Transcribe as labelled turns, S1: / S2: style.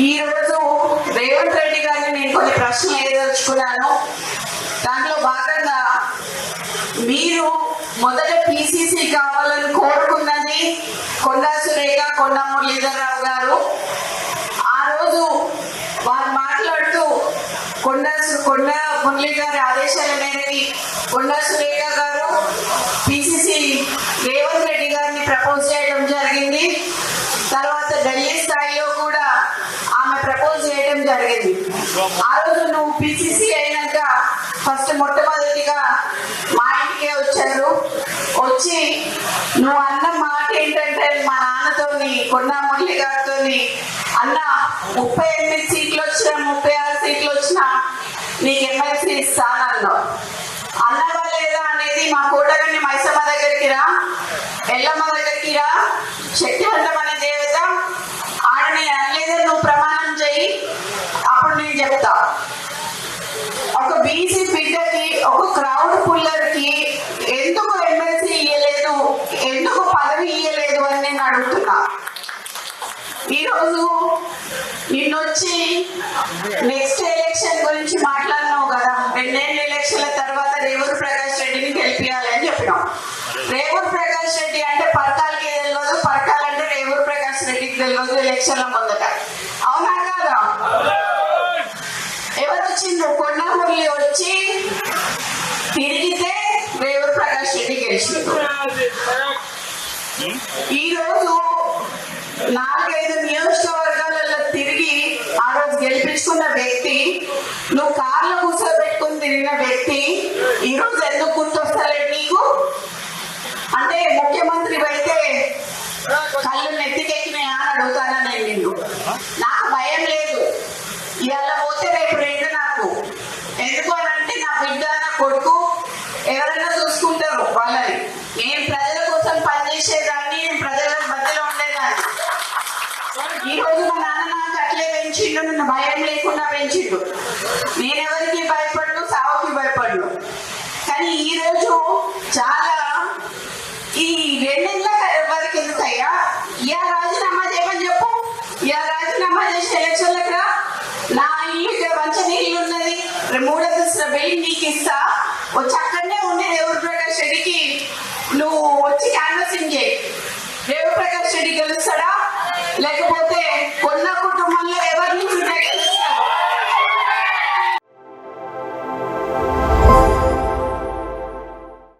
S1: ఈ రోజు రేవంత్ రెడ్డి గారిని నేను కొన్ని ప్రశ్నలు ఎదుర్కొన్నాను. దాంట్లో భాగంగా మీరు మొదట పిసిసి కావాలని కోరుకున్నది కొండా సురేఖ, కొండా మురళీధరరావు గారు. ఆ రోజు వారు మాట్లాడుతూ కొండా మురళీ గారి ఆదేశాల మేరకు కొండా సురేఖ గారు పిసిసి రేవంత్ రెడ్డి గారిని ప్రపోజ్ చేయడం జరిగింది. తర్వాత ఢిల్లీ స్థాయిలో కూడా ఆమె ప్రపోజ్ చేయడం జరిగింది. ఆ రోజు నువ్వు పిసిసి అయినాక ఫస్ట్ మొట్టమొదటిగా మా ఇంటికే వచ్చారు. వచ్చి నువ్వు అన్న మాట ఏంటంటే మా నాన్నతోని కొండా మురళి గారితోని అన్న 38 సీట్లు వచ్చినా 36 సీట్లు వచ్చినా నీకు ఎమ్మెల్సీ ఇస్తానన్నావు. అన్నవా లేదా అనేది మా కోటగన్ని మైసమ్మ దగ్గరికి రా, ఎల్లమ్మ దగ్గరికి రా, శక్తివంతం అనే దేవత ఆడ నేను అనలేదా నువ్వు ప్రమాణం చెయ్యి, అప్పుడు నేను చెప్తా. ఒక బీసీ బిడ్డకి, ఒక క్రౌడ్ పుల్లర్ కి ఎందుకు ఎమ్మెల్సీ ఇయ్యలేదు, ఎందుకు పదవి ఇయ్యలేదు అని నేను అడుగుతున్నా. ఈరోజు నిన్నొచ్చి నెక్స్ట్ ఎలక్షన్ గురించి మాట్లాడినావు కదా, 2 ఏళ్ళ ఎలక్షన్ల తర్వాత రేవూరు ప్రకాష్ రెడ్డిని గెలిపియాలని చెప్పినాం. రేవూరు ప్రకాష్ రెడ్డి అంటే పరకాలకి తెలియదు, పరకాలంటే రేవూరు ప్రకాష్ రెడ్డికి తెలియదు ఎలక్షన్ల ముందట. అవునా కాదా? ఎవరు వచ్చిండ్రు? కొండా మురళి వచ్చి తిరిగితే రేవూరు ప్రకాష్ రెడ్డి గెలిచిండు. ఈరోజు 4-5 నియోజకవర్గాలలో తిరిగి ఆ రోజు గెలిపించుకున్న వ్యక్తి, నువ్వు కార్లో కూర్చోబెట్టుకుని తిరిగిన వ్యక్తి ఈ రోజు ఎందుకు గుర్తొస్తలేదు నీకు? అంటే ముఖ్యమంత్రి అయితే కళ్ళు నెత్తికెక్కినాయా అని అడుగుతానా నేను నిన్ను. నాకు భయం లేదు, ఇవాళ పోతే రేపు రెండు నాకు. ఎందుకు అని అంటే నా బిడ్డ, నా కొడుకు ఎవరైనా చూసుకుంటారు వాళ్ళని. నేను ప్రజల కోసం పనిచేసేదాన్ని, నేను ప్రజల మధ్యలో ఉండేదాన్ని. ఈ రోజు మా నాన్న నాకు అట్లే పెంచిండు, నన్ను భయం లేకుండా పెంచిండు. నేనెవరికి భయపడను, సావుకి భయపడను. కానీ ఈ రోజు చాలా ఈ 2 నెలల వరకు ఎందుకయ్యా ఇయా రాజీనామా చేయమని చెప్పు. ఇయా రాజీనామా చేసి ఎలక్షన్లకు రా. నా ఇల్లు మంచి ఇల్లు ఉన్నది, 3 అంతస్తుల బిల్డింగ్ నీకు ఇస్తా. వచ్చి అక్కడనే ఉండే రేవూరు ప్రకాష్ రెడ్డికి నువ్వు వచ్చి క్యాన్వాసింగ్ చేయి. రేవూరు ప్రకాష్ రెడ్డి గెలుస్తాడా లేకపోతే